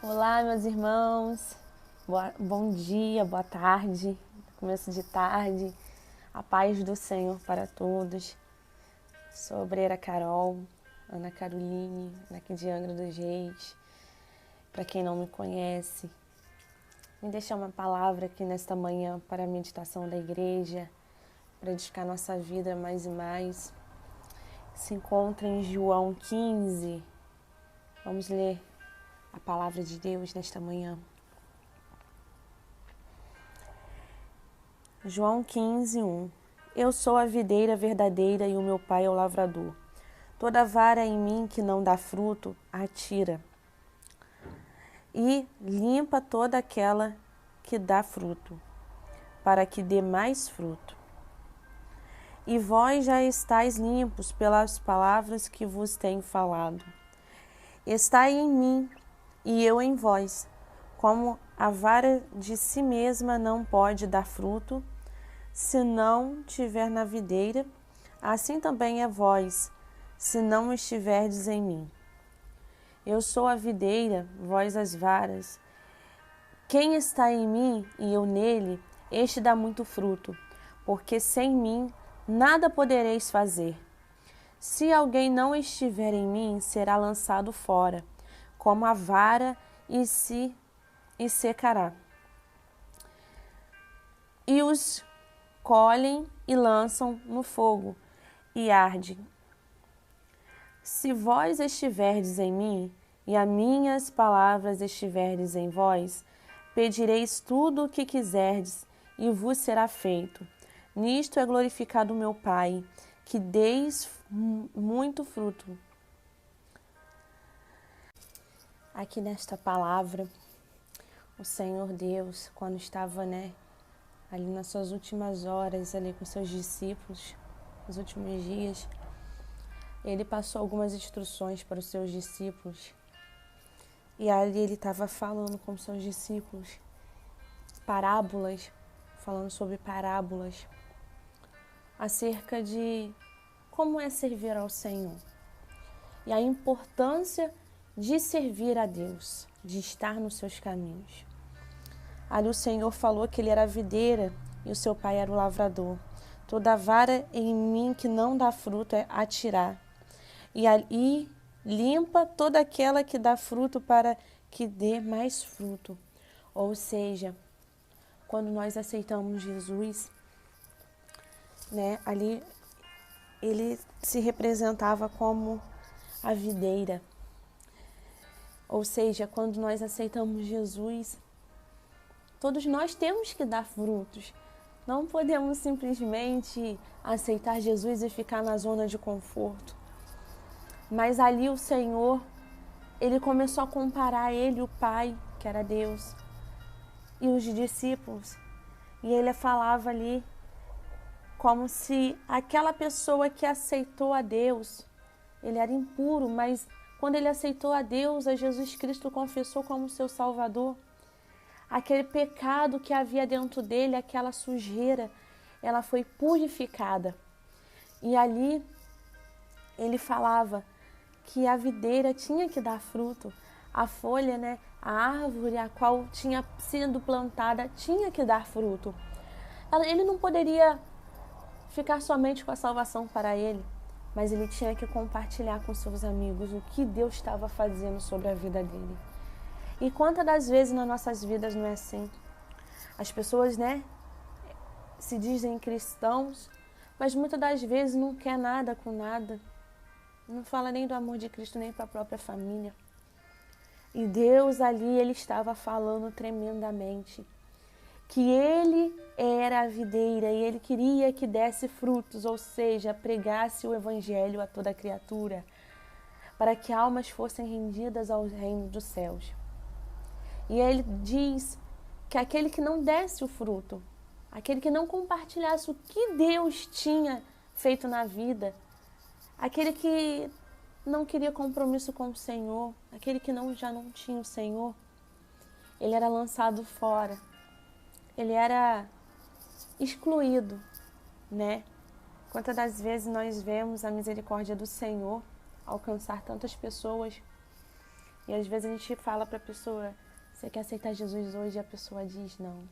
Olá, meus irmãos. Bom dia, boa tarde, começo de tarde. A paz do Senhor para todos. Sou a obreira Carol, Ana Caroline, daqui de Angra dos Reis. Para quem não me conhece, me deixar uma palavra aqui nesta manhã para a meditação da igreja, para edificar nossa vida mais e mais. Se encontra em João 15. Vamos ler a palavra de Deus nesta manhã. João 15, 1. Eu sou a videira verdadeira e o meu pai é o lavrador. Toda vara em mim que não dá fruto, atira. E limpa toda aquela que dá fruto, para que dê mais fruto. E vós já estáis limpos pelas palavras que vos tenho falado. Estai em mim e eu em vós. Como a vara de si mesma não pode dar fruto, se não estiver na videira, assim também é vós, se não estiverdes em mim. Eu sou a videira, vós as varas. Quem está em mim e eu nele, este dá muito fruto, porque sem mim nada podereis fazer. Se alguém não estiver em mim, será lançado fora, como a vara, e secará. E os colhem e lançam no fogo, e arde. Se vós estiverdes em mim, e as minhas palavras estiverdes em vós, pedireis tudo o que quiserdes, e vos será feito. Nisto é glorificado o meu Pai, que deis muito fruto. Aqui nesta palavra, o Senhor Deus, quando estava, ali nas suas últimas horas, ali com seus discípulos, nos últimos dias, ele passou algumas instruções para os seus discípulos. E ali ele estava falando com os seus discípulos falando sobre parábolas, acerca de como é servir ao Senhor. E a importância de servir a Deus, de estar nos seus caminhos. Ali o Senhor falou que ele era a videira e o seu pai era o lavrador. Toda vara em mim que não dá fruto é atirar. E ali limpa toda aquela que dá fruto para que dê mais fruto. Ou seja, quando nós aceitamos Jesus, ali ele se representava como a videira. Ou seja, quando nós aceitamos Jesus, todos nós temos que dar frutos. Não podemos simplesmente aceitar Jesus e ficar na zona de conforto. Mas ali o Senhor, ele começou a comparar ele, o Pai, que era Deus, e os discípulos. E ele falava ali como se aquela pessoa que aceitou a Deus, ele era impuro, mas quando ele aceitou a Deus, a Jesus Cristo confessou como seu Salvador, aquele pecado que havia dentro dele, aquela sujeira, ela foi purificada. E ali ele falava que a videira tinha que dar fruto, a folha, a árvore a qual tinha sido plantada tinha que dar fruto. Ele não poderia ficar somente com a salvação para ele, mas ele tinha que compartilhar com seus amigos o que Deus estava fazendo sobre a vida dele. E quantas das vezes nas nossas vidas não é assim? As pessoas, se dizem cristãos, mas muitas das vezes não quer nada com nada. Não fala nem do amor de Cristo, nem para a própria família. E Deus ali, ele estava falando tremendamente que ele era a videira e ele queria que desse frutos, ou seja, pregasse o evangelho a toda criatura, para que almas fossem rendidas ao reino dos céus. E ele diz que aquele que não desse o fruto, aquele que não compartilhasse o que Deus tinha feito na vida, aquele que não queria compromisso com o Senhor, aquele que já não tinha o Senhor, ele era lançado fora, ele era excluído, Quantas das vezes nós vemos a misericórdia do Senhor alcançar tantas pessoas, E às vezes a gente fala para a pessoa, você quer aceitar Jesus hoje? E a pessoa diz não.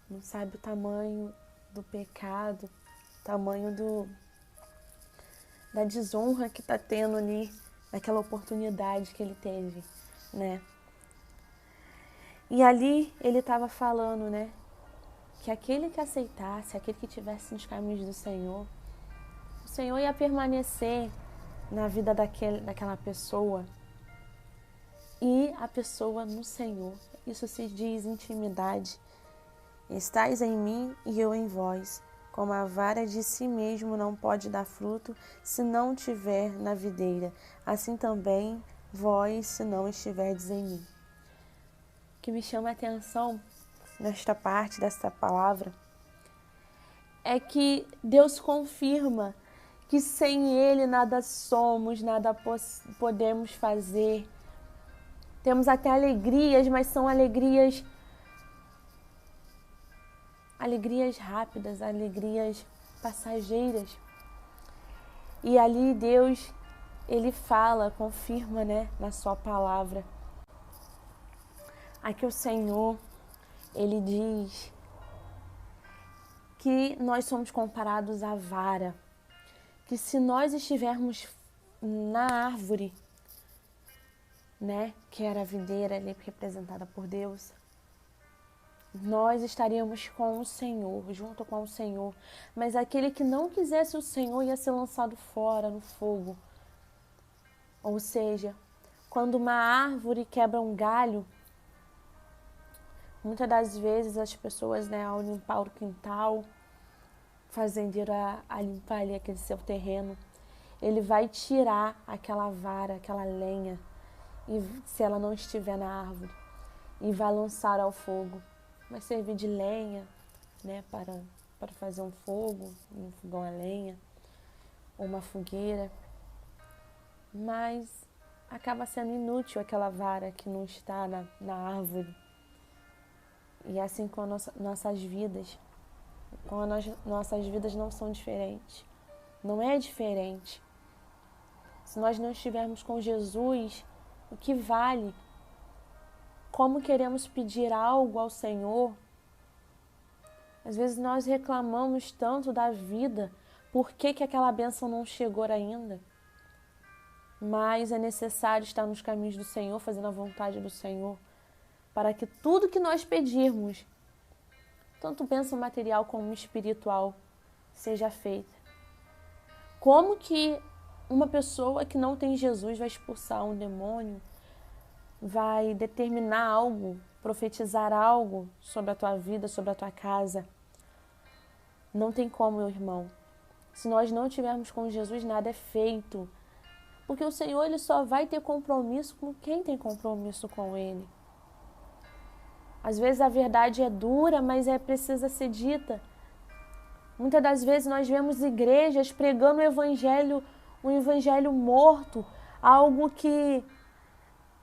Não sabe o tamanho do pecado, o tamanho da desonra que está tendo ali, naquela oportunidade que ele teve, né? E ali ele estava falando, né? Que aquele que aceitasse, aquele que tivesse nos caminhos do Senhor, o Senhor ia permanecer na vida daquela pessoa e a pessoa no Senhor. Isso se diz intimidade. Estais em mim e eu em vós, como a vara de si mesmo não pode dar fruto se não tiver na videira, assim também vós se não estiverdes em mim. O que me chama a atenção nesta parte desta palavra é que Deus confirma que sem Ele nada somos, nada podemos fazer. Temos até alegrias, mas são alegrias rápidas, alegrias passageiras. E ali Deus, Ele fala, confirma, né, na sua palavra. Aqui o Senhor, Ele diz que nós somos comparados à vara, que se nós estivermos na árvore, né, que era a videira ali representada por Deus, nós estaríamos com o Senhor, junto com o Senhor. Mas aquele que não quisesse o Senhor ia ser lançado fora no fogo. Ou seja, quando uma árvore quebra um galho, muitas das vezes as pessoas, né, ao limpar o quintal, fazendeiro a limpar ali aquele seu terreno, ele vai tirar aquela vara, aquela lenha, e se ela não estiver na árvore, e vai lançar ao fogo. Vai servir de lenha, né, para fazer um fogo, um fogão a lenha, ou uma fogueira. Mas acaba sendo inútil aquela vara que não está na árvore. E é assim com nossas vidas. Nossas vidas não são diferentes. Não é diferente. Se nós não estivermos com Jesus, o que vale? Como queremos pedir algo ao Senhor? Às vezes nós reclamamos tanto da vida, por que aquela bênção não chegou ainda? Mas é necessário estar nos caminhos do Senhor, fazendo a vontade do Senhor, para que tudo que nós pedirmos, tanto bênção material como espiritual, seja feita. Como que uma pessoa que não tem Jesus vai expulsar um demônio, vai determinar algo, profetizar algo sobre a tua vida, sobre a tua casa? Não tem como, meu irmão. Se nós não tivermos com Jesus, nada é feito. Porque o Senhor, Ele só vai ter compromisso com quem tem compromisso com Ele. Às vezes a verdade é dura, mas precisa ser dita. Muitas das vezes nós vemos igrejas pregando um evangelho morto, algo que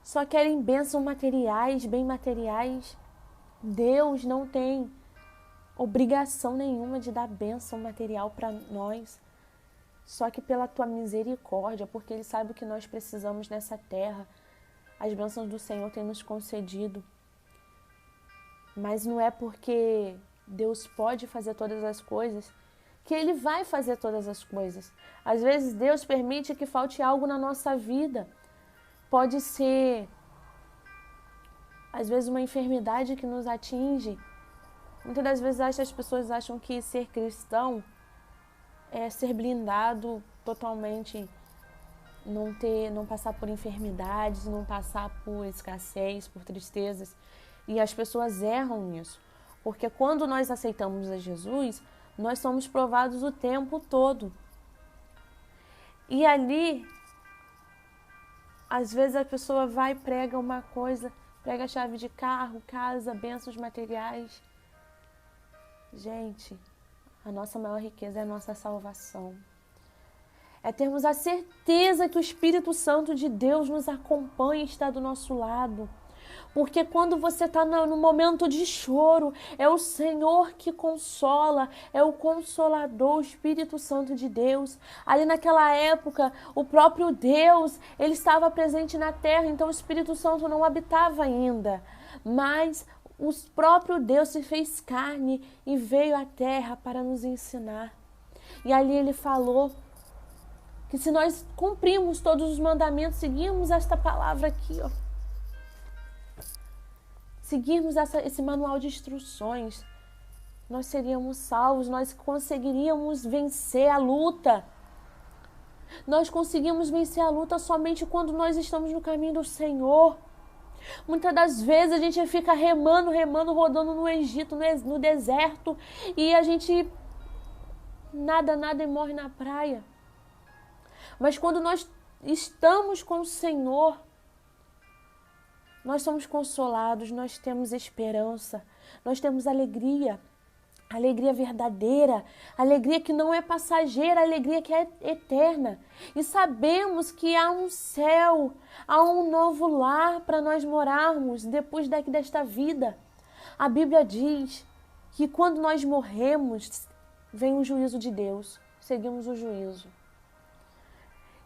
só querem bênçãos materiais, bem materiais. Deus não tem obrigação nenhuma de dar bênção material para nós. Só que pela tua misericórdia, porque Ele sabe o que nós precisamos nessa terra. As bênçãos do Senhor tem nos concedido. Mas não é porque Deus pode fazer todas as coisas que Ele vai fazer todas as coisas. Às vezes Deus permite que falte algo na nossa vida. Pode ser, às vezes, uma enfermidade que nos atinge. Muitas das vezes as pessoas acham que ser cristão é ser blindado totalmente, não passar por enfermidades, não passar por escassez, por tristezas. E as pessoas erram nisso. Porque quando nós aceitamos a Jesus, nós somos provados o tempo todo. E ali, às vezes a pessoa vai e prega uma coisa, prega a chave de carro, casa, bênçãos materiais. Gente, a nossa maior riqueza é a nossa salvação. É termos a certeza que o Espírito Santo de Deus nos acompanha e está do nosso lado. Porque quando você está no momento de choro, é o Senhor que consola, é o Consolador, o Espírito Santo de Deus. Ali naquela época, o próprio Deus, ele estava presente na terra, então o Espírito Santo não habitava ainda. Mas o próprio Deus se fez carne e veio à terra para nos ensinar. E ali ele falou que se nós cumprirmos todos os mandamentos, seguirmos esta palavra aqui, ó, seguirmos esse manual de instruções, nós seríamos salvos, nós conseguiríamos vencer a luta. Nós conseguimos vencer a luta somente quando nós estamos no caminho do Senhor. Muitas das vezes a gente fica remando, rodando no Egito, no deserto, e a gente nada e morre na praia. Mas quando nós estamos com o Senhor, nós somos consolados, nós temos esperança, nós temos alegria, alegria verdadeira, alegria que não é passageira, alegria que é eterna. E sabemos que há um céu, há um novo lar para nós morarmos depois desta vida. A Bíblia diz que quando nós morremos, vem o juízo de Deus, seguimos o juízo.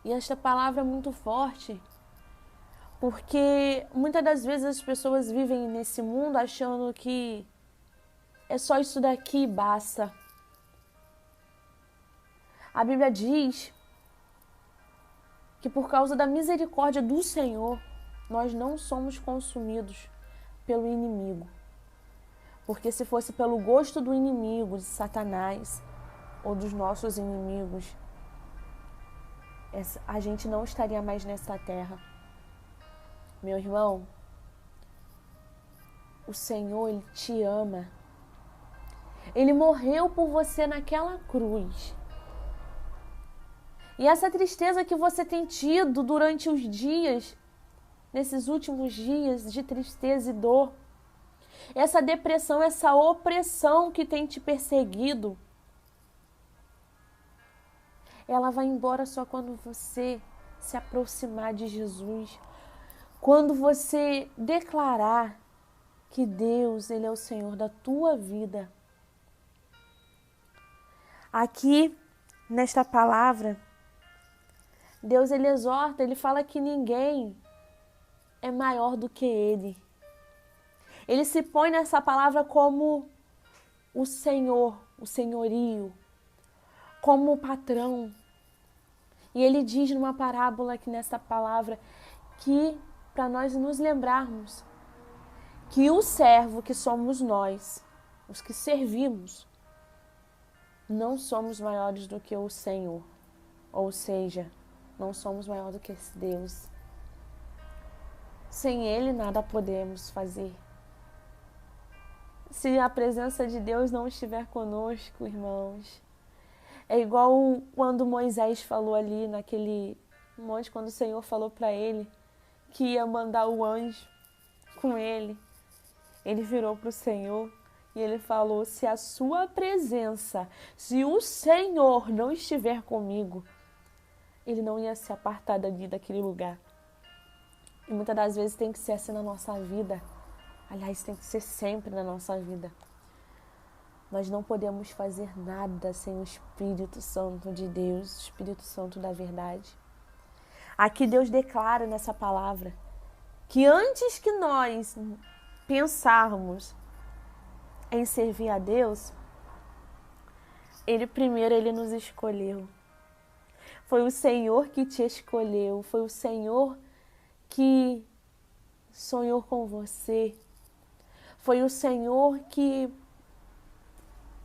E esta palavra é muito forte, porque muitas das vezes as pessoas vivem nesse mundo achando que é só isso daqui e basta. A Bíblia diz que por causa da misericórdia do Senhor, nós não somos consumidos pelo inimigo. Porque se fosse pelo gosto do inimigo, de Satanás, ou dos nossos inimigos, a gente não estaria mais nessa terra. Meu irmão, o Senhor, Ele te ama. Ele morreu por você naquela cruz. E essa tristeza que você tem tido durante os dias, nesses últimos dias de tristeza e dor, essa depressão, essa opressão que tem te perseguido, ela vai embora só quando você se aproximar de Jesus. Quando você declarar que Deus, Ele é o Senhor da tua vida. Aqui, nesta palavra, Deus, Ele exorta, Ele fala que ninguém é maior do que Ele. Ele se põe nessa palavra como o Senhor, o senhorio, como o patrão. E Ele diz numa parábola aqui nessa palavra que para nós nos lembrarmos que o servo que somos nós, os que servimos, não somos maiores do que o Senhor. Ou seja, não somos maiores do que esse Deus. Sem Ele nada podemos fazer. Se a presença de Deus não estiver conosco, irmãos, é igual quando Moisés falou ali naquele monte, quando o Senhor falou para ele que ia mandar o anjo com ele. Ele virou para o Senhor e ele falou: se a sua presença, se o Senhor não estiver comigo, ele não ia se apartar dali daquele lugar. E muitas das vezes tem que ser assim na nossa vida. Aliás, tem que ser sempre na nossa vida. Nós não podemos fazer nada sem o Espírito Santo de Deus, o Espírito Santo da verdade. Aqui Deus declara nessa palavra que antes que nós pensarmos em servir a Deus, Ele nos escolheu. Foi o Senhor que te escolheu, foi o Senhor que sonhou com você, foi o Senhor que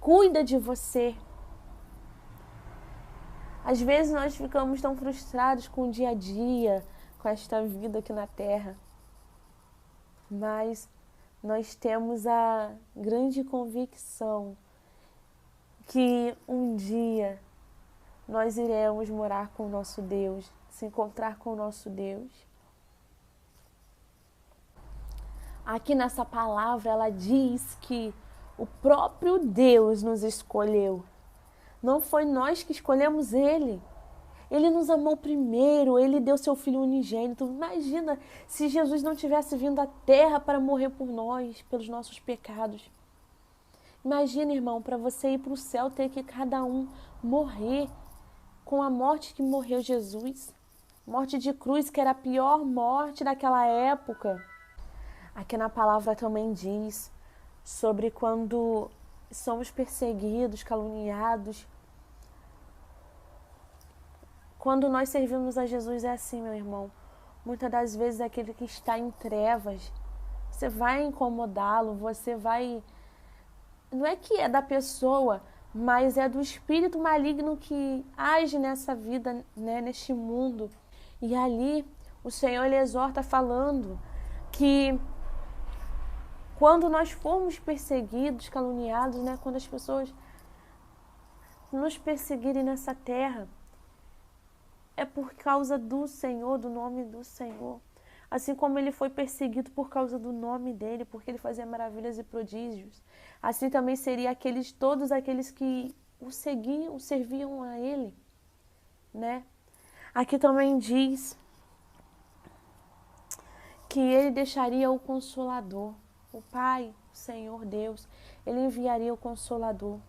cuida de você. Às vezes nós ficamos tão frustrados com o dia a dia, com esta vida aqui na terra. Mas nós temos a grande convicção que um dia nós iremos morar com o nosso Deus, se encontrar com o nosso Deus. Aqui nessa palavra ela diz que o próprio Deus nos escolheu. Não foi nós que escolhemos Ele. Ele nos amou primeiro, ele deu seu filho unigênito. Imagina se Jesus não tivesse vindo à terra para morrer por nós, pelos nossos pecados. Imagina, irmão, para você ir para o céu, ter que cada um morrer com a morte que morreu Jesus. Morte de cruz, que era a pior morte daquela época. Aqui na palavra também diz sobre quando somos perseguidos, caluniados. Quando nós servimos a Jesus é assim, meu irmão. Muitas das vezes aquele que está em trevas, você vai incomodá-lo, você vai... Não é que é da pessoa, mas é do espírito maligno que age nessa vida, né, neste mundo. E ali o Senhor ele exorta falando que quando nós formos perseguidos, caluniados, né, quando as pessoas nos perseguirem nessa terra, é por causa do Senhor, do nome do Senhor. Assim como ele foi perseguido por causa do nome dele, porque ele fazia maravilhas e prodígios. Assim também seria todos aqueles que o seguiam, serviam a ele, né? Aqui também diz que ele deixaria o Consolador, o Pai, o Senhor Deus, ele enviaria o Consolador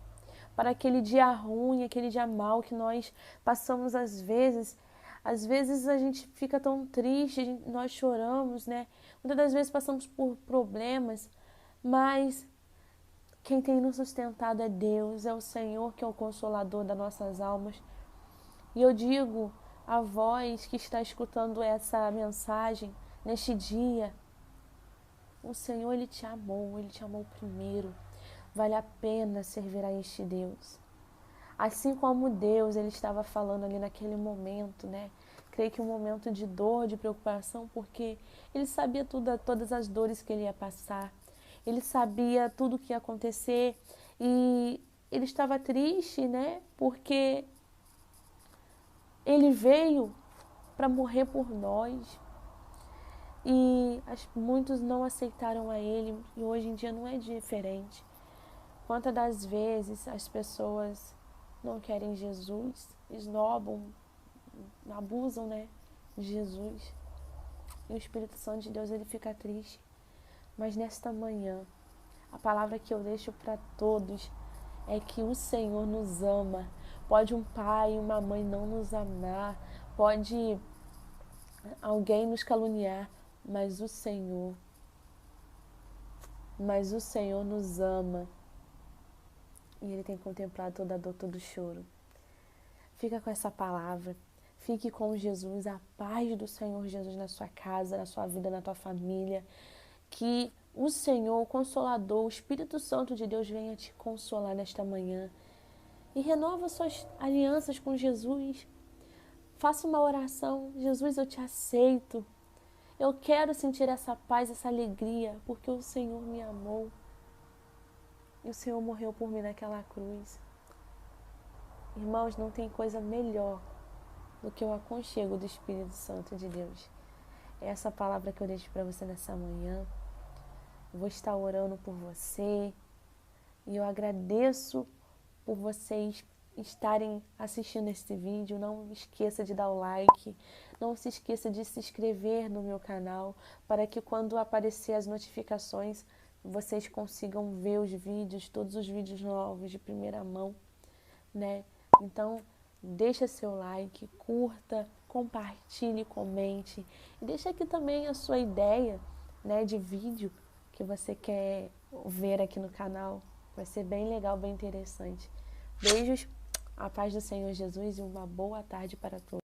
para aquele dia ruim, aquele dia mau que nós passamos às vezes. Às vezes a gente fica tão triste, nós choramos, né? Muitas das vezes passamos por problemas, mas quem tem nos sustentado é Deus, é o Senhor que é o Consolador das nossas almas. E eu digo a vós que está escutando essa mensagem neste dia, o Senhor ele te amou primeiro. Vale a pena servir a este Deus. Assim como Deus, ele estava falando ali naquele momento, né? Creio que um momento de dor, de preocupação, porque ele sabia todas as dores que ele ia passar. Ele sabia tudo o que ia acontecer e ele estava triste, né? Porque ele veio para morrer por nós. E muitos não aceitaram a ele e hoje em dia não é diferente. Quantas das vezes as pessoas não querem Jesus, esnobam, abusam, né, de Jesus. E o Espírito Santo de Deus ele fica triste. Mas nesta manhã, a palavra que eu deixo para todos é que o Senhor nos ama. Pode um pai e uma mãe não nos amar, pode alguém nos caluniar, mas o Senhor nos ama. E Ele tem contemplado toda a dor, todo o choro. Fica com essa palavra. Fique com Jesus, a paz do Senhor Jesus na sua casa, na sua vida, na tua família. Que o Senhor, o Consolador, o Espírito Santo de Deus venha te consolar nesta manhã. E renova suas alianças com Jesus. Faça uma oração. Jesus, eu te aceito. Eu quero sentir essa paz, essa alegria, porque o Senhor me amou. E o Senhor morreu por mim naquela cruz. Irmãos, não tem coisa melhor do que o aconchego do Espírito Santo de Deus. É essa palavra que eu deixo para você nessa manhã. Eu vou estar orando por você. E eu agradeço por vocês estarem assistindo esse vídeo. Não esqueça de dar o like. Não se esqueça de se inscrever no meu canal para que quando aparecer as notificações vocês consigam ver os vídeos, todos os vídeos novos de primeira mão, né? Então, deixa seu like, curta, compartilhe, comente. E deixa aqui também a sua ideia, né, de vídeo que você quer ver aqui no canal. Vai ser bem legal, bem interessante. Beijos, a paz do Senhor Jesus e uma boa tarde para todos.